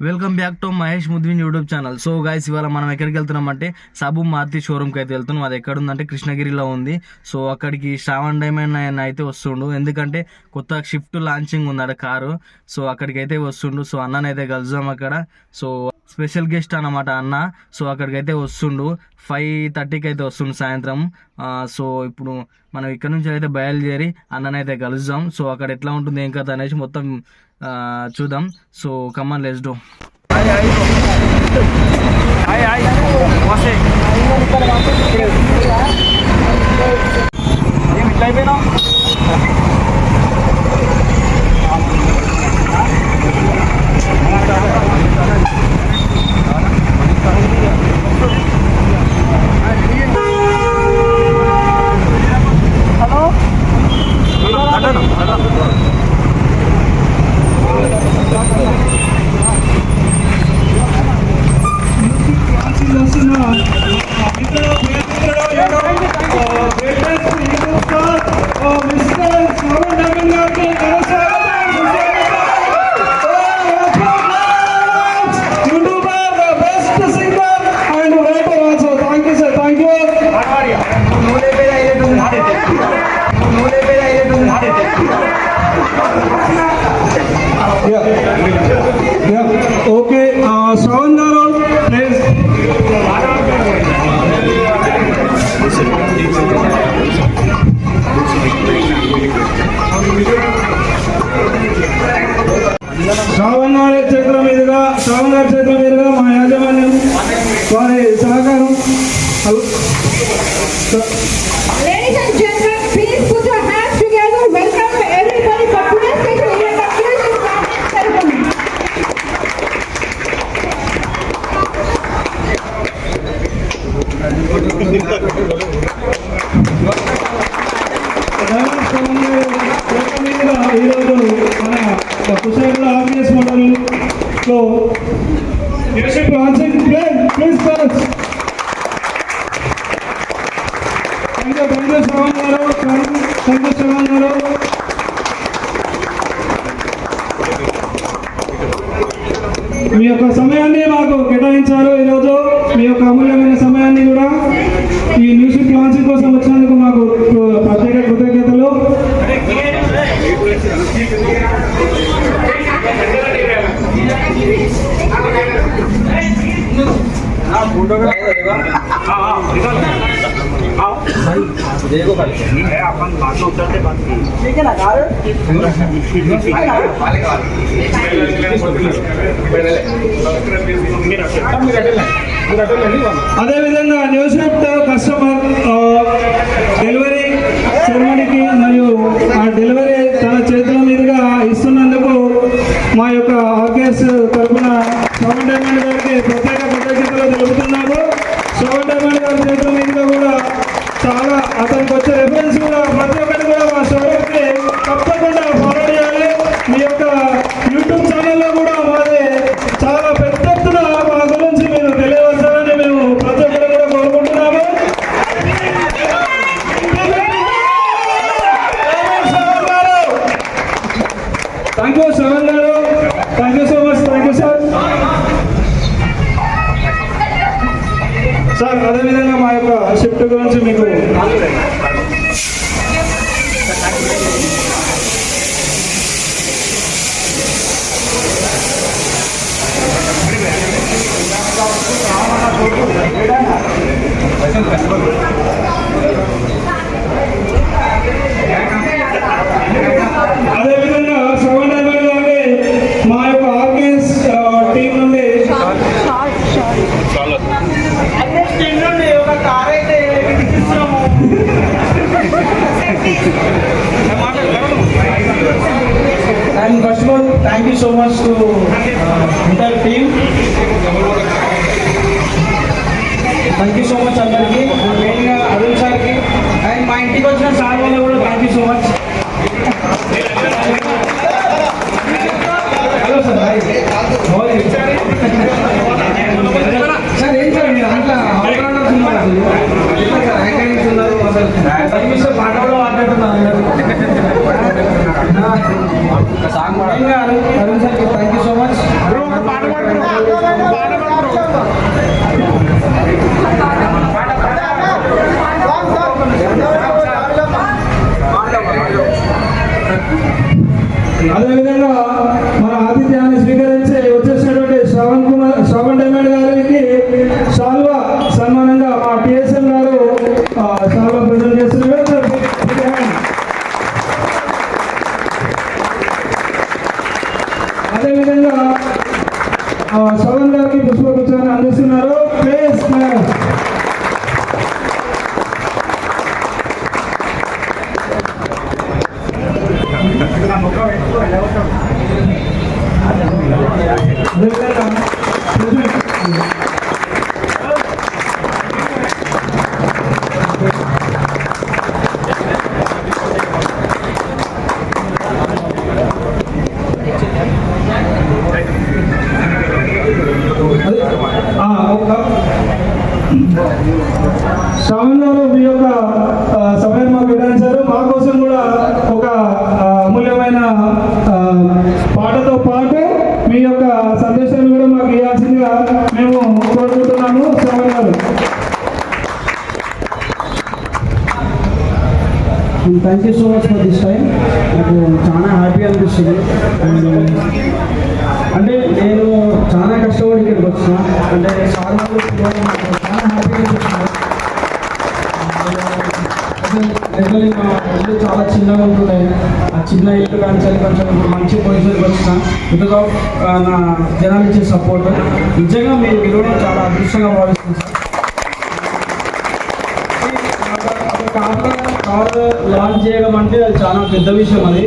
Welcome back to Mahesh ముద్విన్ YouTube channel. So guys, ఇవాళ మనం ఎక్కడికి వెళ్తున్నామంటే సాబు మారుతి షోరూమ్కి అయితే వెళ్తున్నాం. అది ఎక్కడ ఉందంటే కృష్ణగిరిలో ఉంది. సో అక్కడికి శ్రావణ్ డైమండ్ ఆయన అయితే వస్తుండు, ఎందుకంటే కొత్త షిఫ్ట్ లాంచింగ్ ఉంది అక్కడ కారు. సో అక్కడికి అయితే వస్తుండు. సో అన్ననైతే కలుద్దాం అక్కడ. సో స్పెషల్ గెస్ట్ అన్నమాట అన్న. సో అక్కడికి అయితే వస్తుండు, 5:30కి అయితే వస్తుండు సాయంత్రం. సో ఇప్పుడు మనం ఇక్కడ నుంచి అయితే బయలుదేరి అన్ననైతే కలుద్దాం. సో అక్కడ ఎట్లా ఉంటుంది ఏం కథ అనేసి మొత్తం చూద్దాం. So come on, let's do. ఇట్లా అయిపోయినా శ్రావణ్ గారి చేతుల మీదుగా మా యాజమాన్యం వారి సహకారం. Ladies and gentlemen, please put your hands together. Welcome everybody for today's special event of Fusion Family Ceremony. ఈరోజు మన కుషాయిగూడ ఆర్గనైజ్ మండలంలో leadership launching please thank you Shravan గారు. మీ యొక్క సమయాన్ని మాకు కేటాయించారు. ఈరోజు మీ యొక్క అమూల్యమైన సమయాన్ని కూడా ఈ మ్యూజిక్ లాంచింగ్ కోసం వచ్చినందుకు మాకు ప్రత్యేక కృతజ్ఞతలు. అదేవిధంగా న్యూ షిఫ్ట్ కస్టమర్ డెలివరీ సెరమనీకి మరియు ఆ డెలివరీ తన చేతుల మీదుగా ఇస్తున్నందుకు మా యొక్క ఆర్కేఎస్ తరఫున శ్రవణ్ డైమండ్ గారికి ప్రత్యేక కృతజ్ఞతలు తెలుపుతున్నాము. శ్రవణ్ డైమండ్ గారి చేతుల మీదుగా కూడా చాలా అతనికి వచ్చే రెఫరెన్స్ కూడా ప్రతి ఒక్కటి కూడా మా షోరూమ్కి తప్పకుండా ఫాలో చేయాలి. మీ యొక్క యూట్యూబ్ ఛానల్లో కూడా మాది చాలా పెద్ద ఎత్తున మా గురించి మీరు తెలియవచ్చాలని మేము ప్రతి ఒక్కరు కూడా కోరుకుంటున్నాము. థ్యాంక్ యూ శ్రవణ్ గారు, thank you so much. Thank you sir. Sir అదేవిధంగా మా యొక్క షిఫ్ట్ గురించి మీకు అదేవిధంగా శ్రవణ్ డైమండ్ గారి మా యొక్క ఆర్కేఎస్ టీం నుండి And first of all, thank you so much to entire team. Thank you so much అందరికి, మెయిన్గా అరుణ్ సార్కి అండ్ మా ఇంటికి వచ్చిన సార్ వాళ్ళకి కూడా thank you so much. Hello sir, sir ఏం సార్ మీరు దాంట్లో ఆల్రౌండర్స్ ఉన్నారు, యాంకరింగ్స్ ఉన్నారు, అసలు పాట కూడా మాట్లాడుతున్నారు. అరుణ్ సార్కి థ్యాంక్ యూ సో మచ్. అదేవిధంగా మన ఆతిథ్యాన్ని స్వీకరించి వచ్చేసినటువంటి శ్రవణ్ డైమండ్ గారికి శాల్వా సన్మానంగా మా టిఎస్ఎం గారు శాల్వా ప్రజెంట్ చేస్తున్నారు. అదేవిధంగా శ్రవణ్ గారికి పుష్పగుచ్చాన్ని అందిస్తున్నారు. ప్లీజ్ శ్రవణ్ గారు మీ యొక్క సమయం మాకు కేటాయించారు. మా కోసం కూడా ఒక అమూల్యమైన పాటతో పాటు మీ యొక్క సందేశాన్ని కూడా మాకు ఇవ్వాల్సిందిగా మేము కోరుకుంటున్నాము. శ్రవణ్ గారు. Thank you so much for this time. నాకు చాలా హ్యాపీ అనిపిస్తుంది. అంటే నేను చాలా కష్టపడి ఇక్కడికి వచ్చిన, అంటే చాలా చాలా హ్యాపీ అనిపిస్తుంది. జనరల్లీ మా ఇల్లు చాలా చిన్నగా ఉంటుండే, ఆ చిన్న ఇల్లు కానీ కొంచెం మంచి పొజిషన్కి వచ్చిన బికాస్ ఆఫ్ నా జనాలు ఇచ్చే సపోర్ట్. నిజంగా మీరు విలువడం చాలా అదృష్టంగా భావిస్తుంది సార్. కార్ లాంచ్ చేయడం అంటే అది చాలా పెద్ద విషయం. అది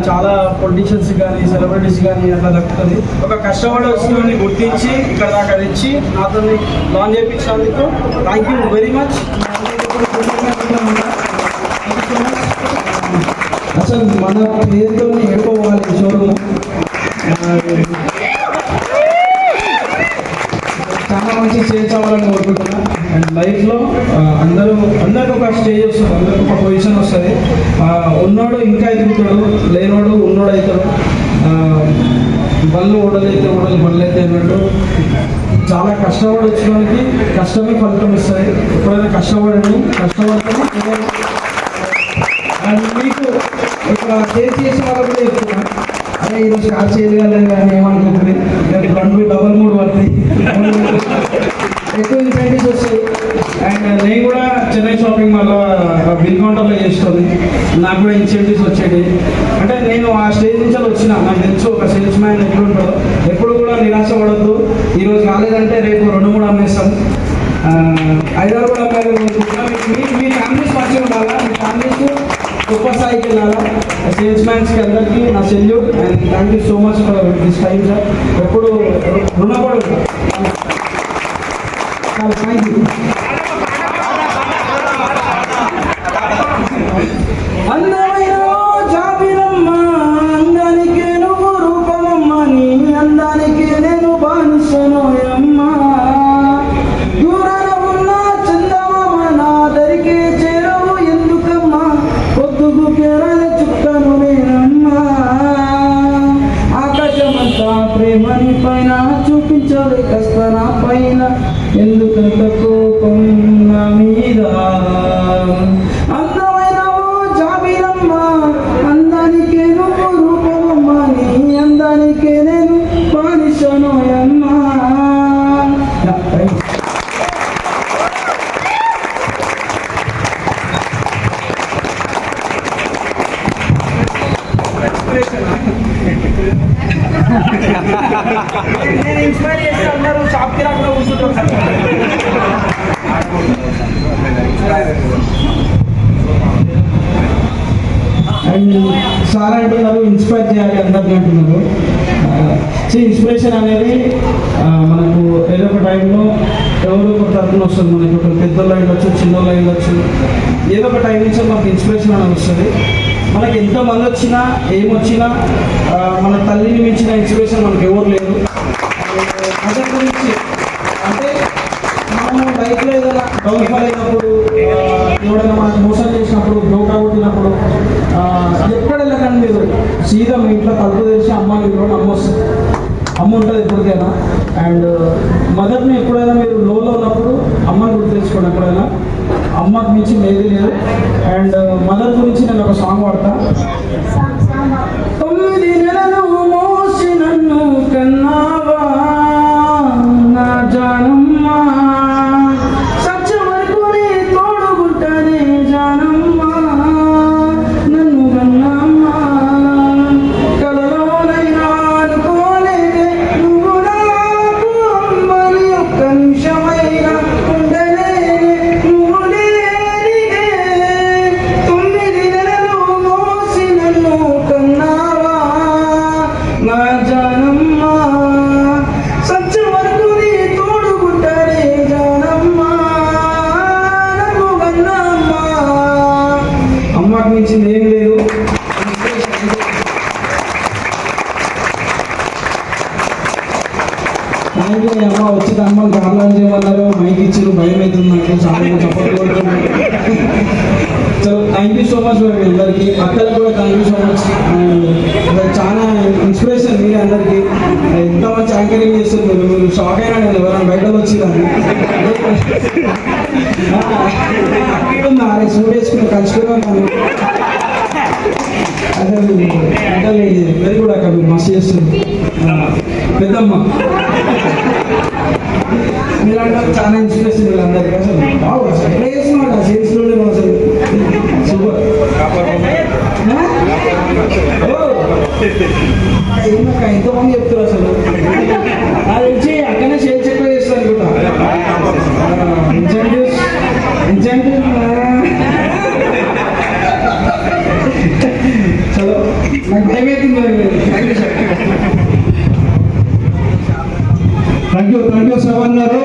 చాలా పొలిటీషియన్స్ కానీ సెలబ్రిటీస్ కానీ అట్లా దక్కుతుంది. ఒక కష్టపడి వచ్చిన గుర్తించి ఇక్కడ దాకా తెచ్చి నాతో లాంచ్ చేయించినందుకు థ్యాంక్ యూ వెరీ మచ్. అసలు మన పేరుతో ఎడుకోవాలి షోరూమ్. చాలా మంచి స్టేజ్ అవ్వాలని కోరుకుంటున్నా. అండ్ లైఫ్లో అందరికి ఒక స్టేజ్ వస్తుంది, అందరికి ఒక పొజిషన్ వస్తుంది. ఉన్నోడు ఇంకా ఎదుగుతాడు, లేనోడు ఉన్నోడు అవుతాడు. బళ్ళు ఓడలైతే ఓడలు బళ్ళు అయితే అన్నట్టు చాలా కష్టపడి వచ్చిన వాళ్ళకి కష్టమే ఫలితం ఇస్తుంది. ఎప్పుడైనా కష్టపడండి, కష్టపడితే. అండ్ మీకు ఇక్కడ టేస్ట్ చేసిన వాళ్ళు కూడా చెప్తున్నా, అదే ఈరోజు కాల్ చేయగలరు కానీ ఏమనుకుంటుంది, రెండు డబల్ 3 పడుతుంది, ఎక్కువ ఇన్సెంటివ్స్ వస్తాయి. అండ్ నేను కూడా చెన్నై షాపింగ్ మాల్లో బిల్ కౌంటర్లో చేస్తుంది, నాకు కూడా ఇన్సెంటివ్స్ వచ్చేది. అంటే నేను ఆ స్టేజ్ నుంచి వచ్చిన, నాకు తెలుసు ఒక సేల్స్ మ్యాన్ ఎట్లుంటుందో. ఎప్పుడు కూడా నిరాశ పడద్దు. ఈరోజు కాలేదంటే రేపు 2-3 అమ్మేస్తాం, 5-6 కూడా అమ్మాయి. మీ ఫ్యామిలీస్ మంచిగా ఉండాలా, మీ ఫ్యామిలీస్ గొప్ప స్థాయికి వెళ్ళాలా. సేల్స్ మ్యాన్స్కి అందరికీ నా salute and thank you so much for this time sir. ఎప్పుడు రుణపడు. Thank you. అందమైన జాబిరమ్మ, అందానికి నువ్వు రూపమమ్మ, నీ అందానికి నేను బానిసను అమ్మ. దూరాన ఉన్న చందమామ నా దరికి చేరవు ఎందుకమ్మా, పొద్దుకు కేరళ చుక్కను నేనమ్మా. ఆకాశమంతా ప్రేమని పైన చూపించాలి కష్ట నా పైన, ఎందుకంత కోపం నా మీద. అందమైన జాబిరమ్మ, అందానికే నువ్వు రూపమమ్మ, నీ అందానికే నేను బానిసను అమ్మా. నేను ఇన్స్పైర్ చేస్తే అందరూ షాప్కి రాకుండా కూర్చుంటారు. అండ్ సార్ అంటున్నారు ఇన్స్పైర్ చేయాలి అందరినీ అంటున్నారు. సో ఇన్స్పిరేషన్ అనేది మనకు ఏదో ఒక టైంలో ఎవరో ఒక తరఫున వస్తుంది. మనకి ఒక పెద్దోళ్ళు అయ్యొచ్చు, చిన్నోళ్ళు అయ్యొచ్చు, ఏదో ఒక టైం నుంచి మనకు ఇన్స్పిరేషన్ అనేది వస్తుంది. మనకి ఎంతోమంది వచ్చినా ఏమొచ్చినా మన తల్లిని మించిన ఇన్స్పిరేషన్ మనకు ఎవరు లేరు. అదే గురించి అంటే మనము లైఫ్లో ఏదైనా డౌన్ఫాల్ అయినప్పుడు, ఎవరైనా మనకు మోసం చేసినప్పుడు, బ్రోకా కొట్టినప్పుడు ఎక్కడ వెళ్ళకండి మీరు, సీదా మీ ఇంట్లో తలుపు తెరిచి అమ్మని కూడా అమ్మ వస్తుంది. అమ్మ ఉంటుంది ఎప్పటికైనా. అండ్ మదర్ని ఎప్పుడైనా మీరు లోలో ఉన్నప్పుడు అమ్మని గుర్తు తెచ్చుకోండి. ఎప్పుడైనా అమ్మకి మించి ఏది లేదు. అండ్ మదర్ గురించి నేను ఒక సాంగ్ పాడతా. 9 నెలలు మోసి నన్ను కన్నావా నా జానమ్మ, సచ్చ వరకు నీ తోడుగుంటనే జానమ్మ, నన్ను కన్నమ్మ. కలలోనైనా అనుకోలేదే నువ్వు నాకు అమ్మని, ఒక్క నిమిషమైనా ఉండలేనే నువ్వు లేనిదే. 9 నెలలు మోసి నన్ను కన్నావా నా జానమ్మ, సచ్చ వరకు నీ తోడుగుంటనే జానమ్మ, నన్ను కన్నమ్మ. అమ్మకి మించింది ఏం లేదు. Thank you. అమ్మ వచ్చి అమ్మని కార్లాన్ చేయమన్నారు, మైక్ ఇచ్చారు, భయం అవుతుంది నాకు, చాలా సపోర్ట్ కొడుతుంది. So thank you so much మీ అందరికీ, అక్కలకు కూడా థ్యాంక్ యూ సో మచ్. చాలా ఇన్స్పిరేషన్ మీరు అందరికీ, ఎంత మంచి యాంకరింగ్ చేస్తుంది. మీరు షాక్ అయినా నేను ఎవరైనా బయటకు వచ్చిందని అక్కడ సూట్ వేసుకుని కలిసిపోయినా అసలు వెరీ గుడ్ అక్క, మీరు మస్తు చేస్తుంది. పెద్దమ్మ మీరంటే చాలా ఇన్స్పిరేషన్ వీళ్ళందరికీ. అసలు బాగు అసలు ఎట్లా చేస్తున్నాడు ఆ సేల్స్లోనే అసలు సూపర్. ఏమక్క ఎంతమంది చెప్తారు అసలు, అది వచ్చి అక్కడనే సేల్స్ ఎక్కువ చేస్తారు అనుకుంటా. ఇన్సెంటివ్స్ చలో నాకు టైం అవుతుంది. థ్యాంక్ యూ శ్రవణ్ గారు.